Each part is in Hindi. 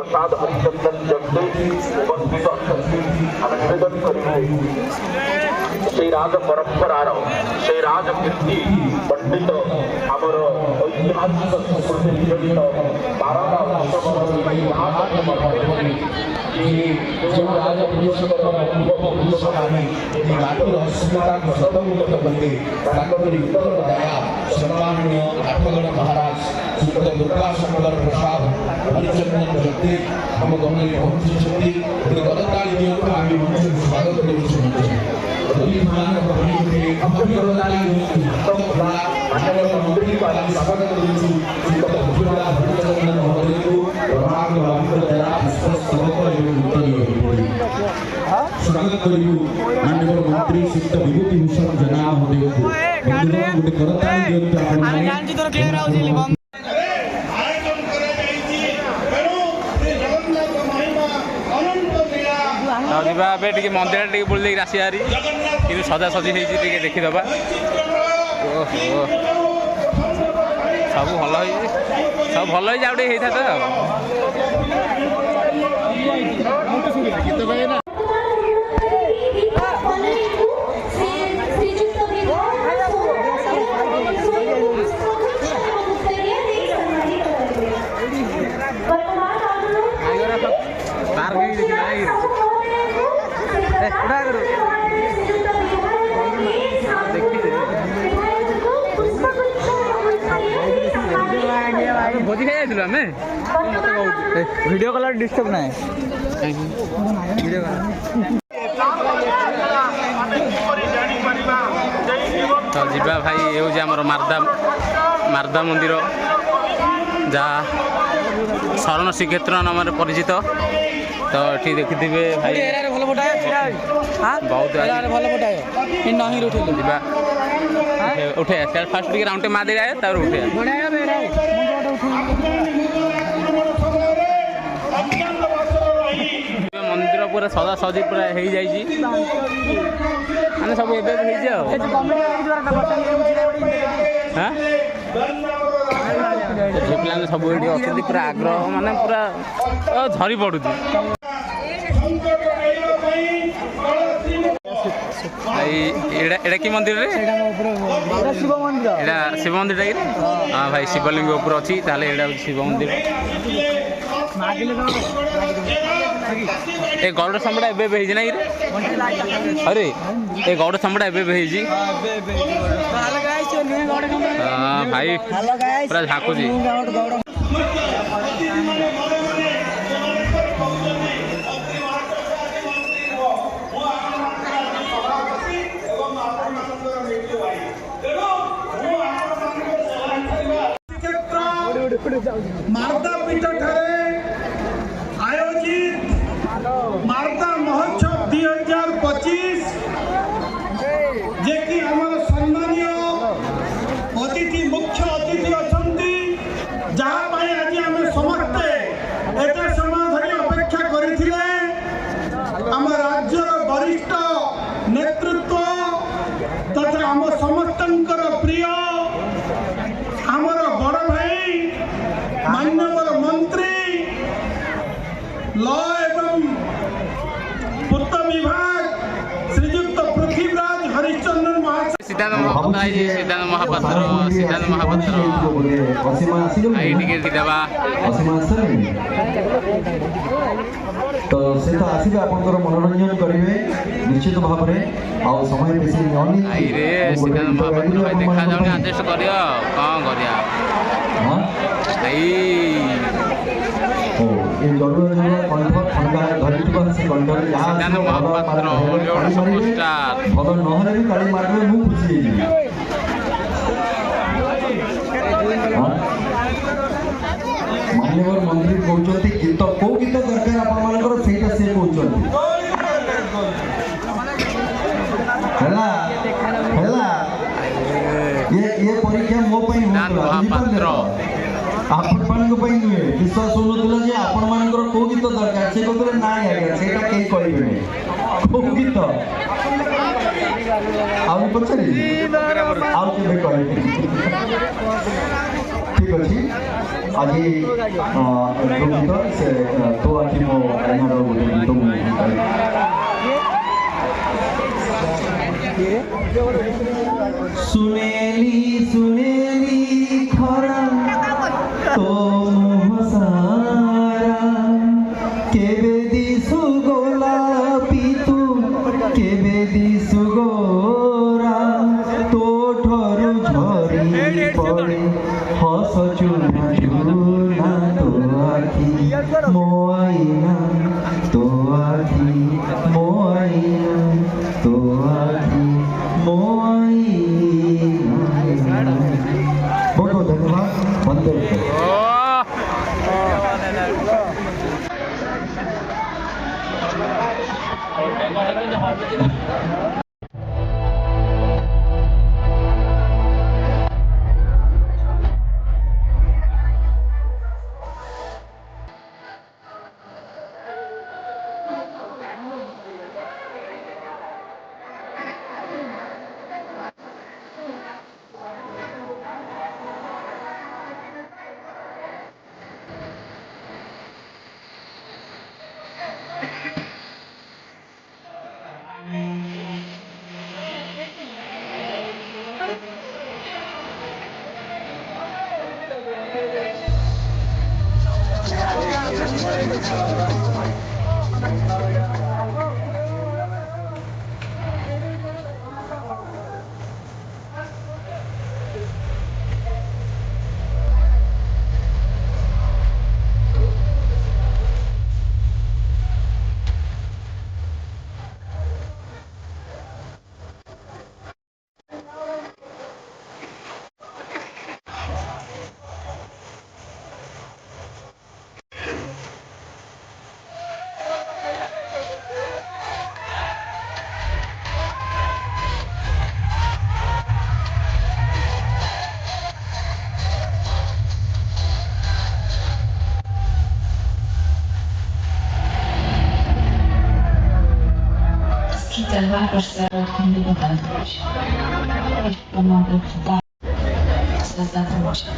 प्रसाद हरिचंदन जगदे उपस्थित अच्छा निवेदन करेंगे से राज परंपरार से राजकीर्ति पंडित आमर ऐतिहासिक संस्कृति नियोजित बारदा जो राजपुरुषों दया सम्माननीय आठगढ़ महाराज श्रीपद दुर्गा शंकर प्रसाद हरिचंदन जगदे हम गमन पहुंची गतकाली दिवस आम स्वागत स्वागत करू माननीय मंत्री श्रीयुक्त विभूति भूषण जना महोदय को गोटे करताली दिंतु मंदिर टे बुल आसबारी कि सजासजी होती देखीदबा सब भल सब भल आउटे होता भोजी खाई आम वीडियो कलर डिस्टर्ब ना तो जीवा भाई ये आमर मारदा मंदिर जहाँ शरण श्रीक्षेत्र नाम परिचित तो ये देखिथे भाई बहुत जीवा उठे फास्ट टे राउंड मार दे उठे मंदिर पूरा सजा सजी पूरा हो जाए सब झील सब ये अच्छा पूरा आग्रह माने पूरा झरी पड़ू एटा कि मंदिर रे शिव मंदिर हाँ भाई शिवलिंग ऊपर अच्छी ताले शिव मंदिर ए गौड़ संबड़ा एवं ना अरे ए गौड़ संबड़ा एवं भाई पूरा झाकुची मारदा पीठ आयोजित मारदा महोत्सव 2025 जे कि हमर सम्मानीय अतिथि मुख्य अतिथि अछंती जहाँ पाई आज आम समस्ते एते समय धरी अपेक्षा करथिले आम राज्यर वरिष्ठ नेतृत्व तथा आम समस्तंकर प्रिय आमर बड़ भाई माननीय मंत्री लॉ एवं पूर्त विभाग श्रीयुक्त पृथ्वीराज हरिचंदन सिद्धांत महापात्र तो से तो आसबे आपनकर मनोरंजन करेंगे निश्चित भाव में आ समय बेसी नहीं सिद्धांत महापात्र भाई देखा जाऊँ आदेश करियो कौन करिया हां भाई ओ ये जरूर कंठ ठंडा धरितबा से कंठ सिद्धांत महापात्र हॉलीवुड सुपरस्टार भलो नहरे भी काली मारबे मु खुशी माननीय मंत्री कहते गीत कौ गीत दरकार आपंकर से ये परीक्षा मो आपण नुहे विश्वास होना आपण मानकर कौ गीत दरकार से कहते ना आज्ञा से कहीं कहे कौ गीत आउ पचारे आउ के ठीक अच्छी আজি গীত সে তো আখি মো আইনার গোটে গীত মু सुनेली खरा तो मोह सारा केबे दिसु गोलापी तू केबे दिसु गोरा तो ठरु झरी पड़े हस चुना चुना तो आखी मो आईना तो आखी मो आईना तो आखी मो आईना। बहुत बहुत धन्यवाद। वंदे Skitelwa rozszerzony wydatność. Pomogę wdać za zadłużenie.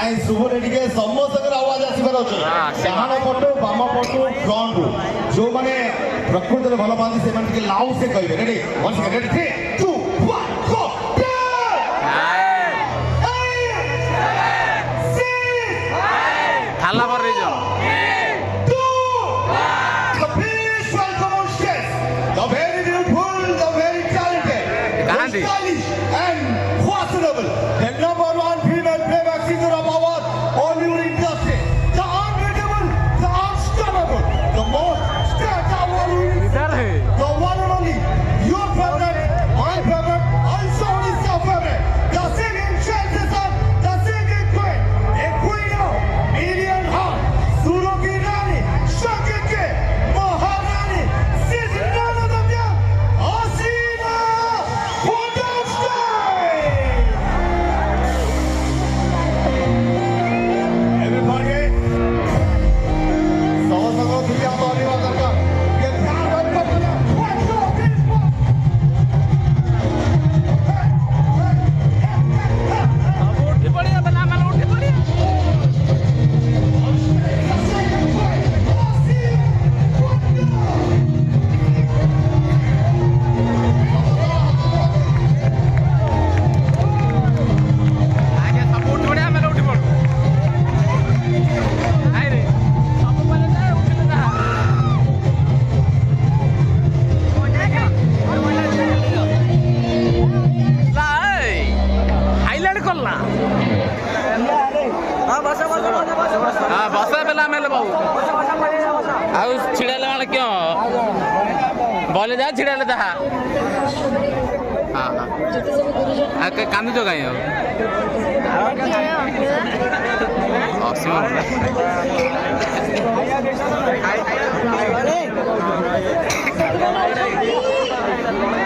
ନାଇଁ ଶୁଭୁନି ଟିକେ ସମସ୍ତଙ୍କର ଆୱାଜ ଆସିବାର ଅଛି ଡାହାଣ ପଟୁ ବାମ ପଟୁ ଫ୍ରଣ୍ଟରୁ ଯୋଉମାନେ ପ୍ରକୃତରେ ଭଲ ପାଆନ୍ତି ସେମାନେ ଟିକେ ଲାଉଡ୍ ସେ କହିବେ ରେଡି 1 ସେକେଣ୍ଡ ରେଡି 3 2 1 go ଥାଲା ପରେ ଦେଇଛ the very beautiful, the very talented, Gandhi. the stylish and fashionable, the number one female playback singer of our Hollywood industry, the unbeatable, the unstoppable, the most straightforward, इधर है the one and only, your favorite, my favorite, also is your favorite, the singing sensation, the singing queen, a queen of million hearts, Suraki Rani, Shakike, Maharani, she's none of them young, Hasina Wonderstein! Everybody, ସମସ୍ତଙ୍କ ଥିଲେ ଆମ ଅନିବା ଦରକାର ଟିକେ ଧ୍ୟାନ ରଖ उठी पड़िया बेला मैंने उठी पड़िया आगे सब उठ पड़िया मैंने उठी पड़ आई रे सब पहले जाए उठले जा लाई हाईलाइट करला हाँ बस बेला मेले बाबू आउ छिड़ाले माने क्यों बोले जा छिड़ाले ता हाँ हाँ आ कांदी तो कहीं हो असीम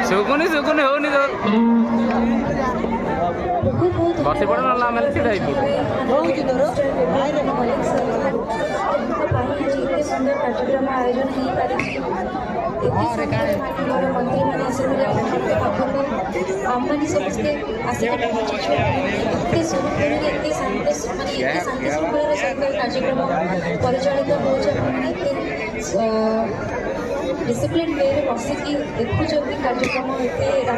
सुकुनी सुकुनी हो नहीं तो बसी पड़े ना मेले सीधा ही सुंदर कार्यक्रम आयोजन हो मंत्री मैंने आमदानी समस्ते आसिक एत शांति श्रृंखलार सहित कार्यक्रम परिचालित हो डिसिप्लिन वे बसिकी देखुं कार्यक्रम